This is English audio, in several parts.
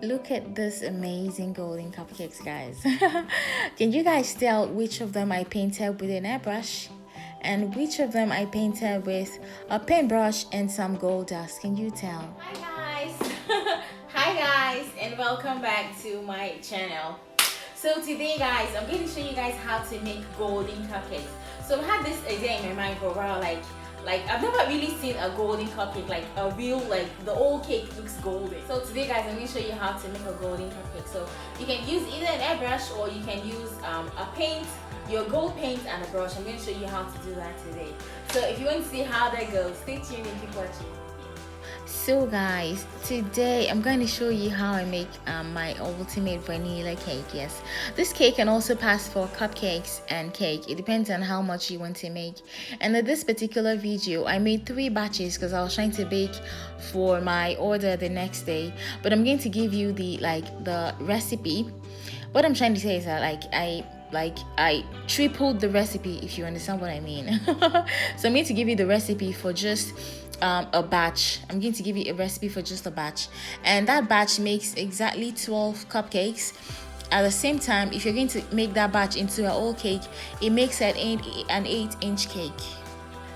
Look at this amazing golden cupcakes, guys. Can you guys tell which of them I painted with an airbrush and which of them I painted with a paintbrush and some gold dust? Can you tell? Hi guys. Hi guys, and welcome back to my channel. So today guys, I'm going to show you guys how to make golden cupcakes. So I had this idea in my mind for a while, like I've never really seen a golden cupcake, like a real, like the old cake looks golden. So today guys, I'm going to show you how to make a golden cupcake. So you can use either an airbrush or you can use a paint, your gold paint and a brush. I'm going to show you how to do that today. So if you want to see how that goes, stay tuned and keep watching. So guys, today I'm going to show you how I make my ultimate vanilla cake. Yes, this cake can also pass for cupcakes and cake. It depends on how much you want to make. And in this particular video I made 3 batches because I was trying to bake for my order the next day, but I'm going to give you the recipe. What I'm trying to say is that I tripled the recipe, if you understand what I mean. So I'm going to give you the recipe for just a batch. I'm going to give you a recipe for just a batch, and that batch makes exactly 12 cupcakes. At the same time, if you're going to make that batch into a whole cake, it makes an 8-inch cake.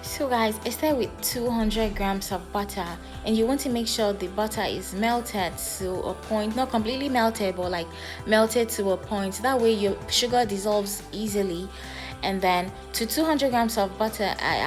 So guys, I start with 200 grams of butter, and you want to make sure the butter is melted to a point, not completely melted, but like melted to a point. That way your sugar dissolves easily. And then to 200 grams of butter, I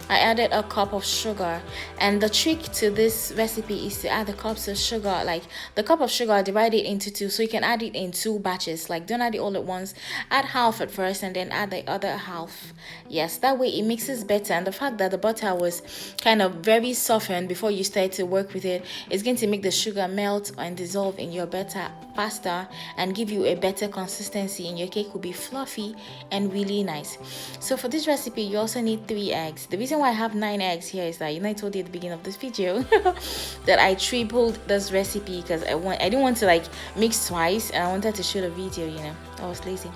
added a cup of sugar. And the trick to this recipe is to add the cups of sugar, like the cup of sugar, divide it into 2, so you can add it in 2 batches. Like don't add it all at once, add half at first and then add the other half. Yes, that way it mixes better. And the fact that the butter was kind of very softened before you start to work with it is going to make the sugar melt and dissolve in your batter faster and give you a better consistency, and your cake will be fluffy and really nice. So for this recipe you also need 3 eggs. The reason why I have 9 eggs here is that, you know, I told you at the beginning of this video that I tripled this recipe because I didn't want to like mix twice, and I wanted to shoot a video, you know. I was lazy.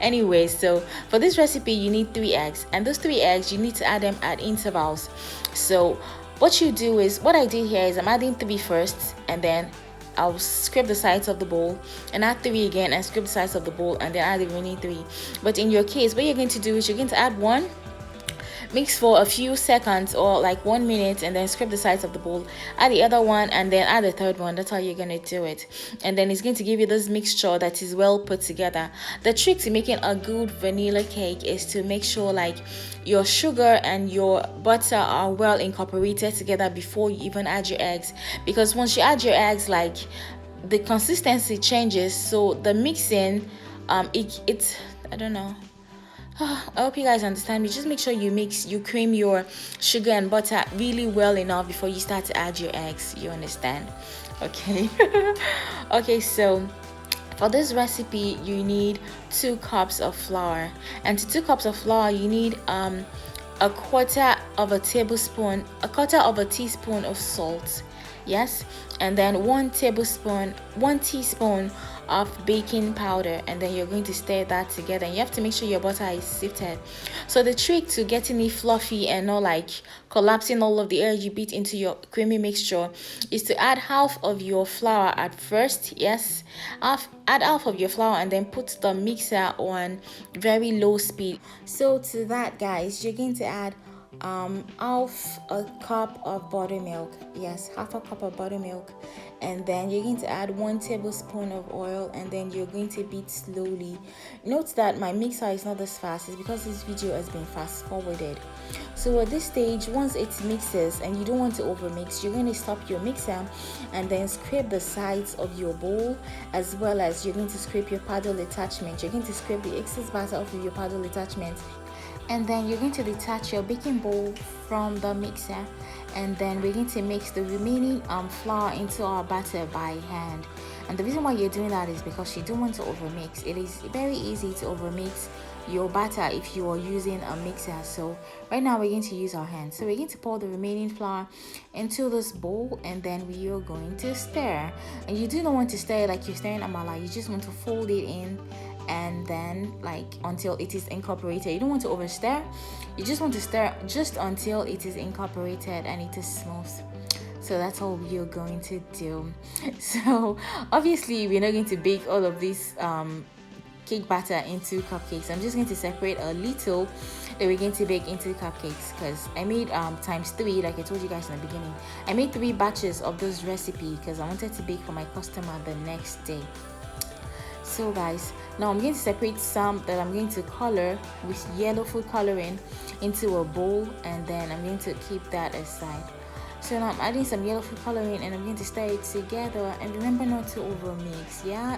Anyway, so for this recipe you need 3 eggs, and those 3 eggs you need to add them at intervals. So what you do is, what I did here is I'm adding 3 first, and then I'll scrape the sides of the bowl and add 3 again and scrape the sides of the bowl and then add the remaining 3. But in your case, what you're going to do is you're going to add 1, mix for a few seconds or like 1 minute, and then scrape the sides of the bowl, add the other one, and then add the third one. That's how you're going to do it, and then it's going to give you this mixture that is well put together. The trick to making a good vanilla cake is to make sure like your sugar and your butter are well incorporated together before you even add your eggs, because once you add your eggs, like the consistency changes. So the mixing, it's I don't know, I hope you guys understand me. Just make sure you cream your sugar and butter really well enough before you start to add your eggs. You understand? Okay. Okay, so for this recipe you need 2 cups of flour, and to 2 cups of flour you need a quarter of a teaspoon of salt. Yes, and then 1 teaspoon of baking powder, and then you're going to stir that together, and you have to make sure your butter is sifted. So the trick to getting it fluffy and not like collapsing all of the air you beat into your creamy mixture is to add half of your flour at first. Yes, add half of your flour and then put the mixer on very low speed. So to that guys, you're going to add half a cup of buttermilk. Yes, half a cup of buttermilk, and then you're going to add 1 tablespoon of oil, and then you're going to beat slowly. Note that my mixer is not this fast. It's because this video has been fast forwarded. So at this stage, once it mixes and you don't want to overmix, you're going to stop your mixer and then scrape the sides of your bowl, as well as you're going to scrape your paddle attachment. You're going to scrape the excess batter off of your paddle attachment, and then you're going to detach your baking bowl from the mixer, and then we're going to mix the remaining flour into our batter by hand. And the reason why you're doing that is because you don't want to overmix. It is very easy to overmix your batter if you are using a mixer. So right now we're going to use our hands. So we're going to pour the remaining flour into this bowl, and then we are going to stir. And you do not want to stir like you're stirring amala. You just want to fold it in, and then like until it is incorporated. You don't want to over stir. You just want to stir just until it is incorporated and it is smooth. So that's all we are going to do. So obviously we're not going to bake all of this cake batter into cupcakes. I'm just going to separate a little that we're going to bake into cupcakes, because I made times 3, like I told you guys in the beginning. I made 3 batches of this recipe because I wanted to bake for my customer the next day. So guys, now I'm going to separate some that I'm going to color with yellow food coloring into a bowl, and then I'm going to keep that aside. So now I'm adding some yellow food coloring and I'm going to stir it together, and remember not to over mix. Yeah,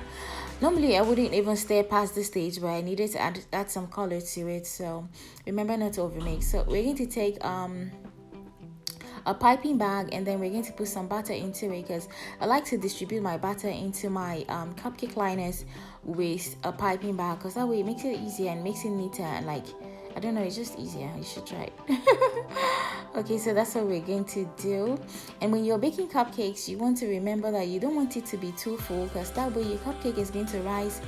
normally I wouldn't even stir past this stage, but I needed to add some color to it, so remember not to over mix. So we're going to take a piping bag, and then we're going to put some butter into it, because I like to distribute my butter into my cupcake liners with a piping bag, because that way it makes it easier and makes it neater, and like, I don't know, it's just easier. You should try it. Okay, so that's what we're going to do. And when you're baking cupcakes, you want to remember that you don't want it to be too full, because that way your cupcake is going to rise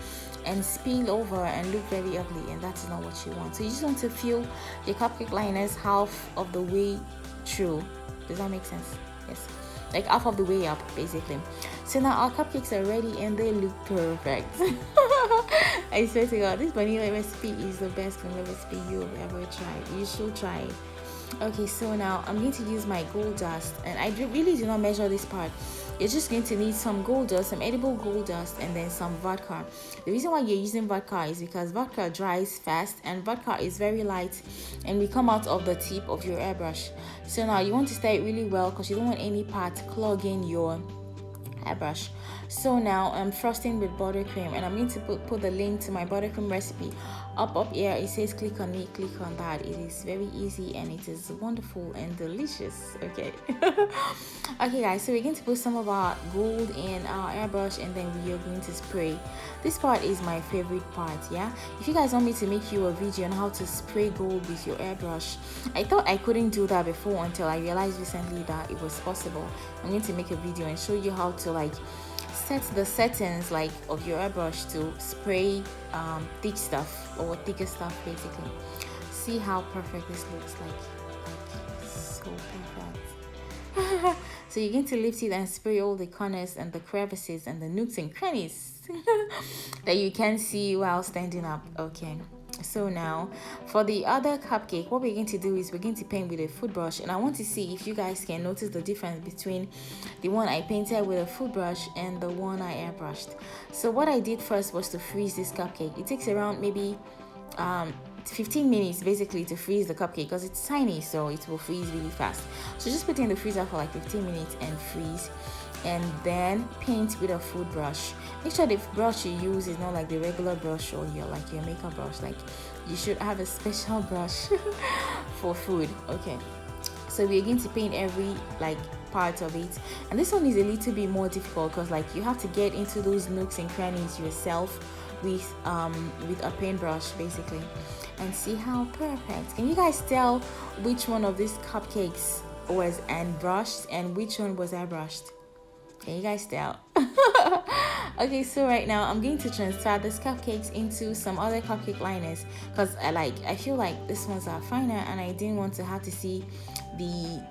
and spill over and look very ugly, and that's not what you want. So you just want to fill your cupcake liners half of the way through. Does that make sense? Yes, like half of the way up basically. So now our cupcakes are ready and they look perfect. I swear to God, this vanilla recipe is the best vanilla recipe you've ever tried. You should try it. Okay, so now I'm going to use my gold dust, and I really do not measure this part. You're just going to need some gold dust, some edible gold dust, and then some vodka. The reason why you're using vodka is because vodka dries fast, and vodka is very light and will come out of the tip of your airbrush. So now you want to stir it really well, because you don't want any part clogging your airbrush. So now I'm frosting with buttercream, and I'm going to put the link to my buttercream recipe up here. It says click on it, click on that. It is very easy and it is wonderful and delicious. Okay. Okay guys, so we're going to put some of our gold in our airbrush, and then we are going to spray. This part is my favorite part. Yeah, if you guys want me to make you a video on how to spray gold with your airbrush, I thought I couldn't do that before until I realized recently that it was possible. I'm going to make a video and show you how to like set the settings like of your airbrush to spray thick stuff or thicker stuff basically. See how perfect this looks like so perfect. So you're going to lift it and spray all the corners and the crevices and the nooks and crannies that you can see while standing up. Okay, so now for the other cupcake, what we're going to do is we're going to paint with a food brush, and I want to see if you guys can notice the difference between the one I painted with a food brush and the one I airbrushed. So what I did first was to freeze this cupcake. It takes around maybe 15 minutes basically to freeze the cupcake, because it's tiny, so it will freeze really fast. So just put it in the freezer for like 15 minutes and freeze, and then paint with a food brush. Make sure the brush you use is not like the regular brush or your makeup brush. Like, you should have a special brush for food. Okay, so we're going to paint every like part of it, and this one is a little bit more difficult because like you have to get into those nooks and crannies yourself with a paintbrush basically. And see how perfect. Can you guys tell which one of these cupcakes was airbrushed and which one was airbrushed? Can you guys tell? Okay, so right now I'm going to transfer these cupcakes into some other cupcake liners, because I feel like these ones are finer and I didn't want to have to see the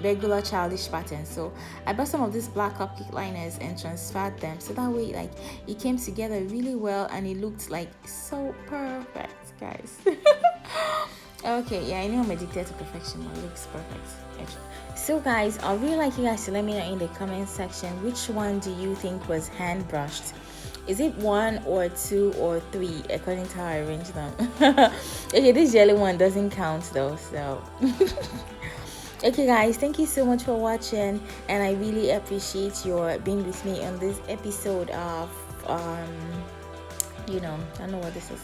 regular childish pattern. So I bought some of these black cupcake liners and transferred them, so that way like it came together really well and it looked like so perfect, guys. Okay, yeah, I know I'm addicted to perfection, but it looks perfect actually. So guys, I'd really like you guys to let me know in the comment section which one do you think was hand brushed. Is it 1 or 2 or 3 according to how I arranged them? Okay, this yellow one doesn't count though, so okay guys, thank you so much for watching, and I really appreciate your being with me on this episode of I don't know what this is.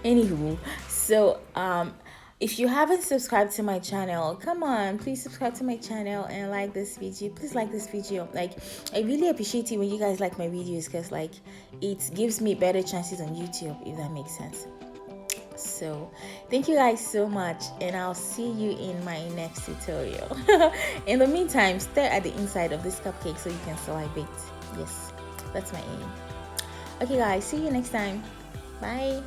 Anywho, so if you haven't subscribed to my channel, come on, please subscribe to my channel and like this video. Please like this video. Like, I really appreciate it when you guys like my videos, because like it gives me better chances on YouTube, if that makes sense. So thank you guys so much, and I'll see you in my next tutorial. In the meantime, stare at the inside of this cupcake so you can salivate. Yes, that's my aim. Okay guys, see you next time. Bye.